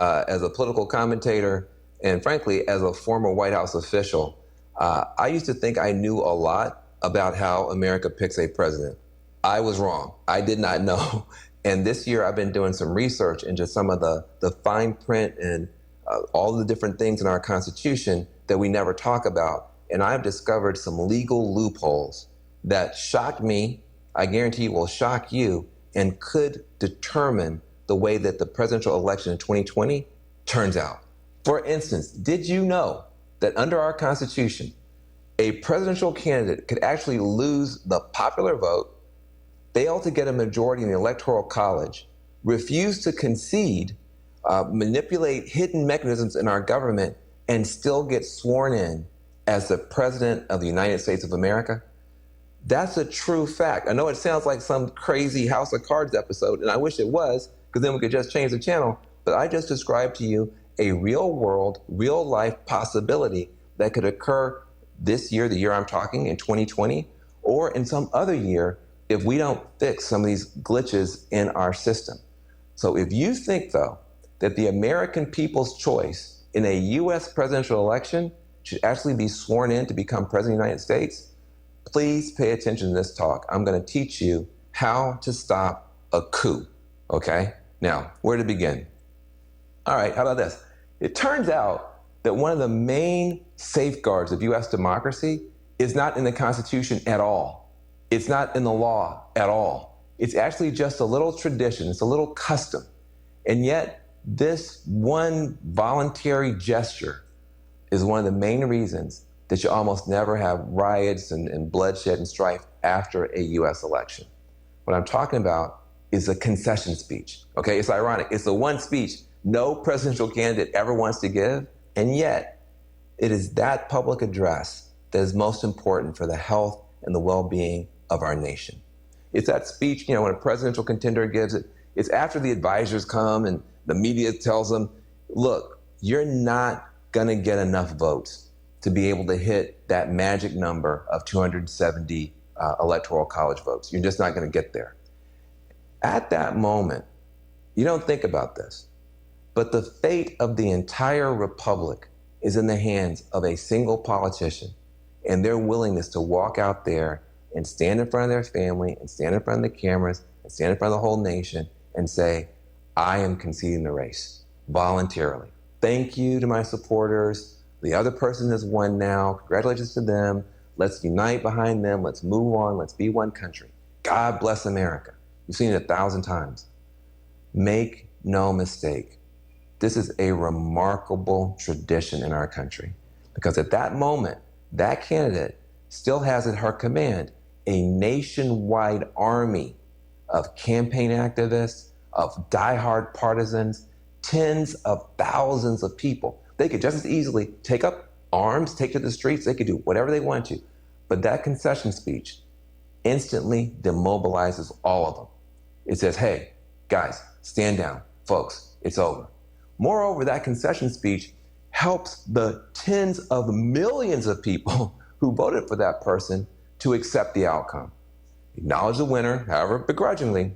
as a political commentator, and frankly, as a former White House official, I used to think I knew a lot about how America picks a president. I was wrong. I did not know. And this year I've been doing some research into some of the fine print and all the different things in our Constitution that we never talk about. And I've discovered some legal loopholes that shocked me, I guarantee will shock you, and could determine the way that the presidential election in 2020 turns out. For instance, did you know that under our Constitution, a presidential candidate could actually lose the popular vote, fail to get a majority in the Electoral College, refuse to concede, manipulate hidden mechanisms in our government, and still get sworn in as the President of the United States of America? That's a true fact. I know it sounds like some crazy House of Cards episode, and I wish it was, because then we could just change the channel, but I just described to you a real world, real life possibility that could occur this year, the year I'm talking, in 2020, or in some other year if we don't fix some of these glitches in our system. So if you think, though, that the American people's choice in a US presidential election should actually be sworn in to become president of the United States, please pay attention to this talk. I'm going to teach you how to stop a coup, okay? Now, where to begin? All right, how about this? It turns out that one of the main safeguards of US democracy is not in the Constitution at all. It's not in the law at all. It's actually just a little tradition, it's a little custom. And yet, this one voluntary gesture is one of the main reasons that you almost never have riots and bloodshed and strife after a US election. What I'm talking about is a concession speech, okay? It's ironic. It's the one speech no presidential candidate ever wants to give, and yet it is that public address that is most important for the health and the well-being of our nation. It's that speech, when a presidential contender gives it, it's after the advisors come and the media tells them, look, you're not gonna get enough votes to be able to hit that magic number of 270 electoral college votes. You're just not gonna get there. At that moment, you don't think about this, but the fate of the entire republic is in the hands of a single politician and their willingness to walk out there and stand in front of their family and stand in front of the cameras and stand in front of the whole nation and say, I am conceding the race voluntarily. Thank you to my supporters. The other person has won now. Congratulations to them. Let's unite behind them. Let's move on. Let's be one country. God bless America. You've seen it 1,000 times. Make no mistake. This is a remarkable tradition in our country because at that moment, that candidate still has at her command a nationwide army of campaign activists, of diehard partisans, tens of thousands of people. They could just as easily take up arms, take to the streets, they could do whatever they want to. But that concession speech instantly demobilizes all of them. It says, hey, guys, stand down. Folks, it's over. Moreover, that concession speech helps the tens of millions of people who voted for that person to accept the outcome. Acknowledge the winner, however begrudgingly,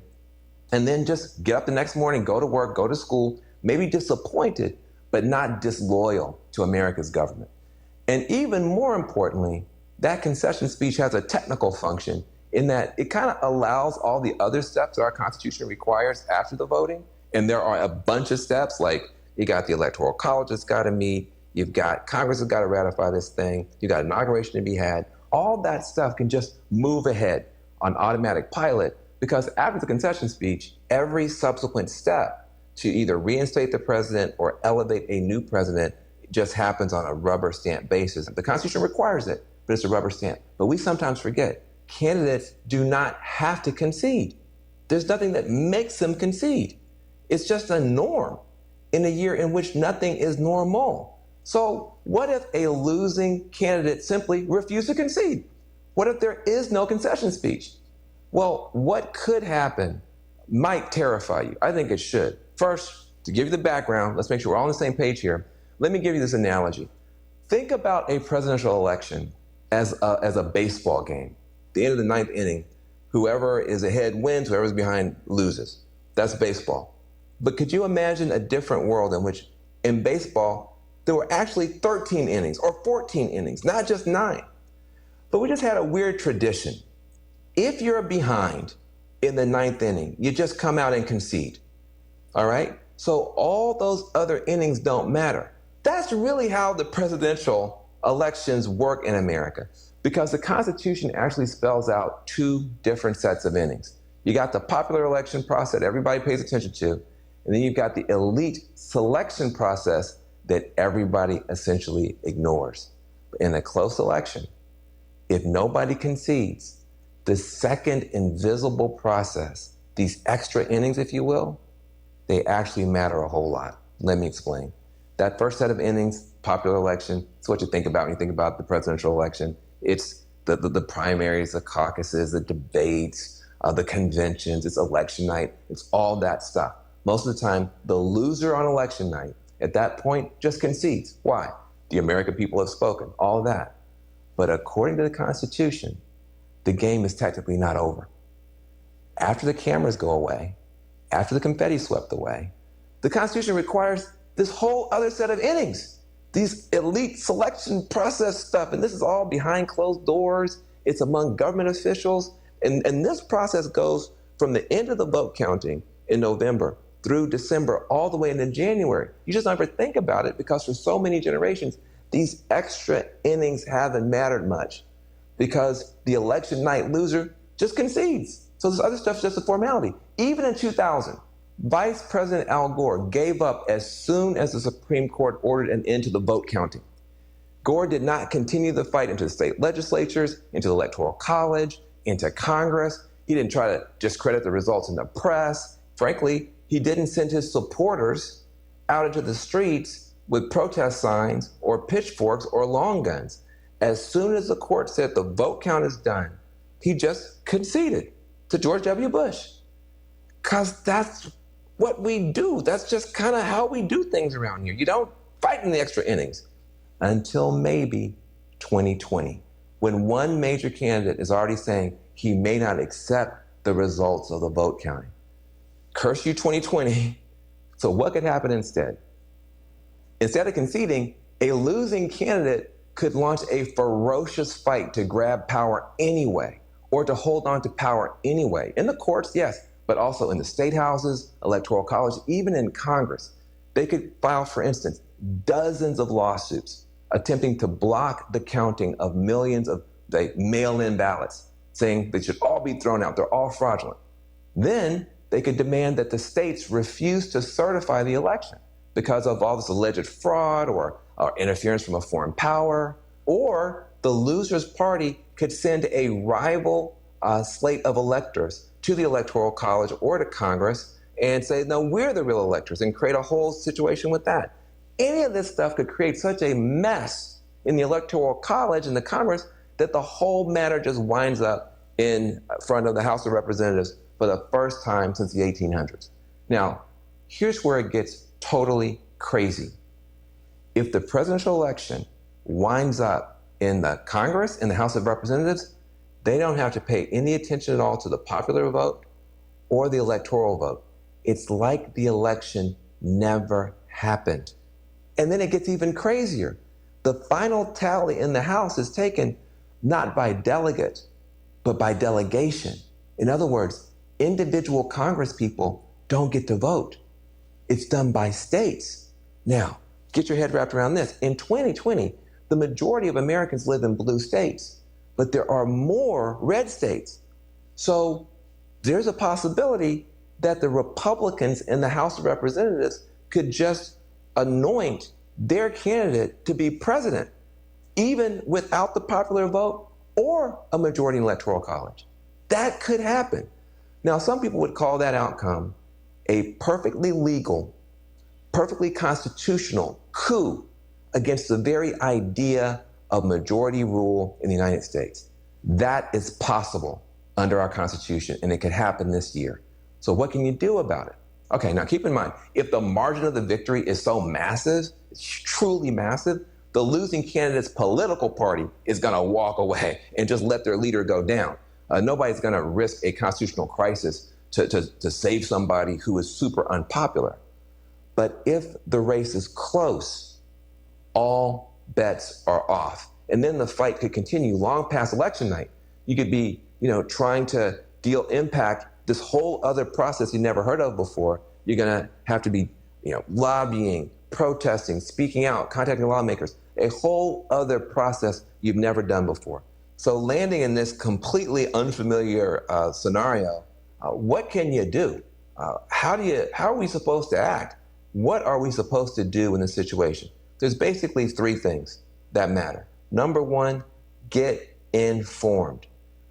and then just get up the next morning, go to work, go to school, maybe disappointed, but not disloyal to America's government. And even more importantly, that concession speech has a technical function in that it kind of allows all the other steps that our Constitution requires after the voting. And there are a bunch of steps, like you got the Electoral College that's got to meet, you've got Congress has got to ratify this thing, you got inauguration to be had. All that stuff can just move ahead on automatic pilot because after the concession speech, every subsequent step to either reinstate the president or elevate a new president just happens on a rubber stamp basis. The Constitution requires it, but it's a rubber stamp. But we sometimes forget, candidates do not have to concede. There's nothing that makes them concede. It's just a norm in a year in which nothing is normal. So what if a losing candidate simply refused to concede? What if there is no concession speech? Well, what could happen might terrify you. I think it should. First, to give you the background, let's make sure we're all on the same page here. Let me give you this analogy. Think about a presidential election as a baseball game. At the end of the ninth inning, whoever is ahead wins, whoever's behind loses. That's baseball. But could you imagine a different world in which in baseball, there were actually 13 innings or 14 innings, not just 9. But we just had a weird tradition. If you're behind in the 9th inning, you just come out and concede, all right? So all those other innings don't matter. That's really how the presidential elections work in America, because the Constitution actually spells out 2 different sets of innings. You got the popular election process that everybody pays attention to, and then you've got the elite selection process that everybody essentially ignores. In a close election, if nobody concedes, the second invisible process, these extra innings, if you will, they actually matter a whole lot. Let me explain. That first set of innings, popular election, it's what you think about when you think about the presidential election. It's the primaries, the caucuses, the debates, the conventions, it's election night, it's all that stuff. Most of the time, the loser on election night at that point just concedes. Why? The American people have spoken, all of that. But according to the Constitution, the game is technically not over. After the cameras go away, after the confetti swept away, the Constitution requires this whole other set of innings, these elite selection process stuff, and this is all behind closed doors, it's among government officials, and this process goes from the end of the vote counting in November through December, all the way into January. You just never think about it because for so many generations, these extra innings haven't mattered much because the election night loser just concedes. So this other stuff's just a formality. Even in 2000, Vice President Al Gore gave up as soon as the Supreme Court ordered an end to the vote counting. Gore did not continue the fight into the state legislatures, into the Electoral College, into Congress. He didn't try to discredit the results in the press. Frankly, he didn't send his supporters out into the streets with protest signs or pitchforks or long guns. As soon as the court said the vote count is done, he just conceded to George W. Bush. Because that's what we do. That's just kind of how we do things around here. You don't fight in the extra innings until maybe 2020, when one major candidate is already saying he may not accept the results of the vote counting. Curse you, 2020. So what could happen instead? Instead of conceding, a losing candidate could launch a ferocious fight to grab power anyway, or to hold on to power anyway. In the courts, yes, but also in the state houses, electoral college, even in Congress. They could file, for instance, dozens of lawsuits attempting to block the counting of millions of mail-in ballots, saying they should all be thrown out, they're all fraudulent. Then they could demand that the states refuse to certify the election because of all this alleged fraud or interference from a foreign power, or the loser's party could send a rival slate of electors to the Electoral College or to Congress and say, no, we're the real electors, and create a whole situation with that. Any of this stuff could create such a mess in the Electoral College and the Congress that the whole matter just winds up in front of the House of Representatives for the first time since the 1800s. Now, here's where it gets totally crazy. If the presidential election winds up in the Congress, in the House of Representatives, they don't have to pay any attention at all to the popular vote or the electoral vote. It's like the election never happened. And then it gets even crazier. The final tally in the House is taken not by delegate, but by delegation. In other words, individual Congress people don't get to vote. It's done by states. Now, get your head wrapped around this. In 2020, the majority of Americans live in blue states, but there are more red states. So there's a possibility that the Republicans in the House of Representatives could just anoint their candidate to be president, even without the popular vote or a majority in the Electoral College. That could happen. Now, some people would call that outcome a perfectly legal, perfectly constitutional coup against the very idea of majority rule in the United States. That is possible under our Constitution, and it could happen this year. So what can you do about it? Okay, now keep in mind, if the margin of the victory is so massive, it's truly massive, the losing candidate's political party is going to walk away and just let their leader go down. Nobody's going to risk a constitutional crisis to save somebody who is super unpopular. But if the race is close, all bets are off. And then the fight could continue long past election night. You could be, trying to impact this whole other process you never heard of before. You're gonna have to be, lobbying, protesting, speaking out, contacting lawmakers, a whole other process you've never done before. So landing in this completely unfamiliar scenario, what can you do? How are we supposed to act? What are we supposed to do in this situation? There's basically three things that matter. Number one, get informed.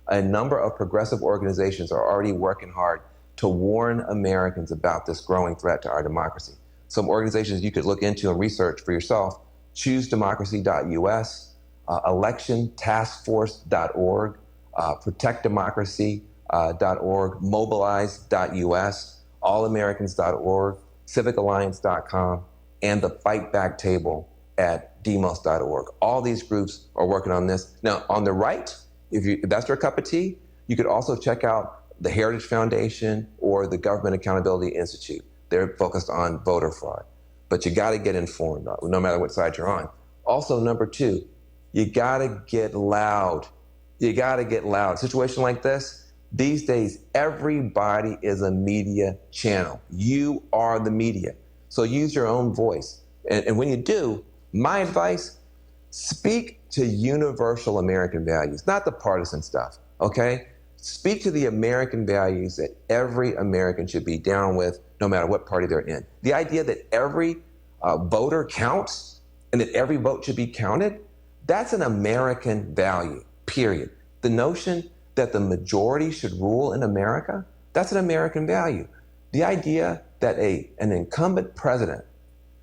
A number of progressive organizations are already working hard to warn Americans about this growing threat to our democracy. Some organizations you could look into and research for yourself: choose-democracy.us, electiontaskforce.org, protectdemocracy.org, mobilize.us, allamericans.org, civicalliance.com, and the Fight Back table at demos.org. All these groups are working on this. Now, on the right, if that's your cup of tea, you could also check out the Heritage Foundation or the Government Accountability Institute. They're focused on voter fraud. But you got to get informed, no matter what side you're on. Also, number two, you got to get loud. You got to get loud. A situation like this, these days, everybody is a media channel. You are the media. So use your own voice. And when you do, my advice, speak to universal American values, not the partisan stuff, okay? Speak to the American values that every American should be down with, no matter what party they're in. The idea that every voter counts and that every vote should be counted, that's an American value, period. The notion that the majority should rule in America, that's an American value. The idea that an incumbent president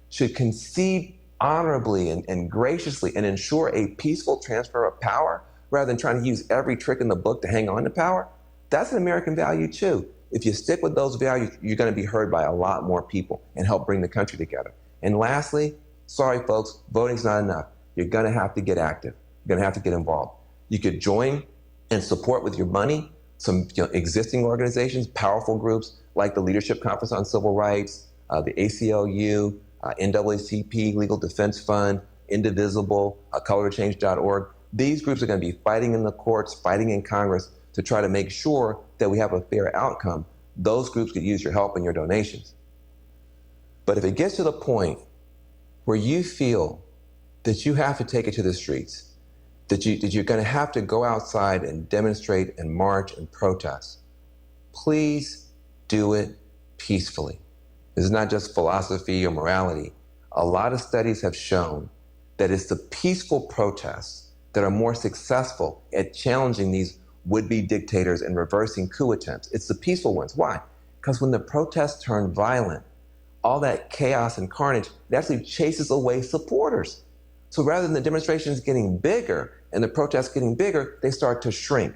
should concede honorably and graciously and ensure a peaceful transfer of power rather than trying to use every trick in the book to hang on to power, that's an American value too. If you stick with those values, you're going to be heard by a lot more people and help bring the country together. And lastly, sorry folks, voting's not enough. You're going to have to get active. You're going to have to get involved. You could join and support with your money some existing organizations, powerful groups like the Leadership Conference on Civil Rights, the ACLU, NAACP, Legal Defense Fund, Indivisible, colortochange.org. These groups are going to be fighting in the courts, fighting in Congress to try to make sure that we have a fair outcome. Those groups could use your help and your donations. But if it gets to the point where you feel that you have to take it to the streets, that you're going to have to go outside and demonstrate and march and protest, please do it peacefully. This is not just philosophy or morality. A lot of studies have shown that it's the peaceful protests that are more successful at challenging these would-be dictators and reversing coup attempts. It's the peaceful ones. Why? Because when the protests turn violent, all that chaos and carnage, it actually chases away supporters. So rather than the demonstrations getting bigger and the protests getting bigger, they start to shrink.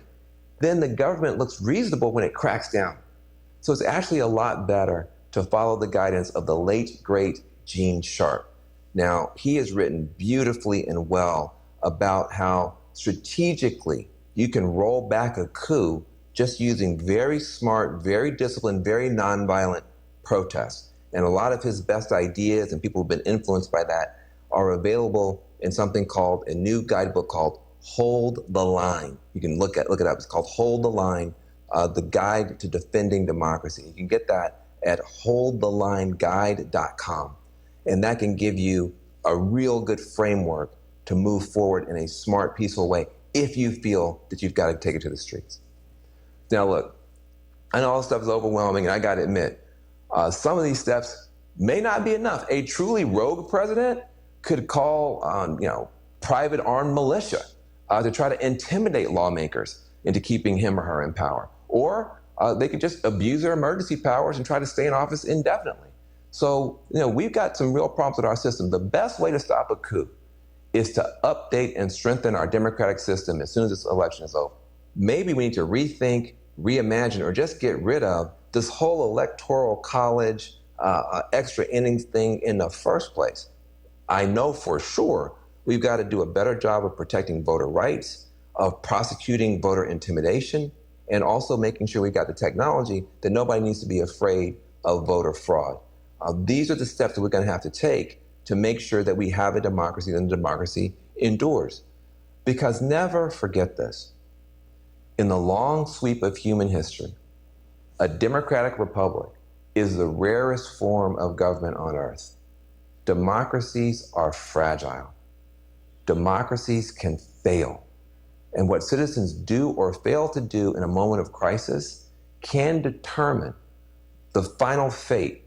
Then the government looks reasonable when it cracks down. So it's actually a lot better to follow the guidance of the late, great Gene Sharp. Now, he has written beautifully and well about how strategically you can roll back a coup just using very smart, very disciplined, very nonviolent protests. And a lot of his best ideas and people who've been influenced by that are available in something called a new guidebook called Hold the Line. You can look it up. It's called Hold the Line, the Guide to Defending Democracy. You can get that at holdthelineguide.com. And that can give you a real good framework to move forward in a smart, peaceful way if you feel that you've got to take it to the streets. Now look, I know all this stuff is overwhelming, and I got to admit, some of these steps may not be enough. A truly rogue president could call on, private armed militia to try to intimidate lawmakers into keeping him or her in power. Or they could just abuse their emergency powers and try to stay in office indefinitely. So, we've got some real problems with our system. The best way to stop a coup is to update and strengthen our democratic system as soon as this election is over. Maybe we need to rethink, reimagine, or just get rid of this whole electoral college extra innings thing in the first place. I know for sure we've got to do a better job of protecting voter rights, of prosecuting voter intimidation, and also making sure we got the technology that nobody needs to be afraid of voter fraud. These are the steps that we're going to have to take to make sure that we have a democracy and the democracy endures. Because never forget this. In the long sweep of human history, a democratic republic is the rarest form of government on earth. Democracies are fragile. Democracies can fail. And what citizens do or fail to do in a moment of crisis can determine the final fate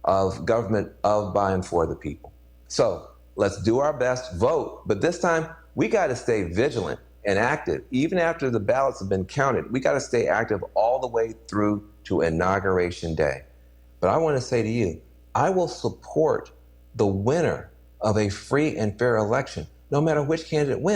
of government of, by, and for the people. So let's do our best, vote, but this time we got to stay vigilant and active. Even after the ballots have been counted, we got to stay active all the way through to Inauguration Day. But I want to say to you, I will support the winner of a free and fair election, no matter which candidate wins.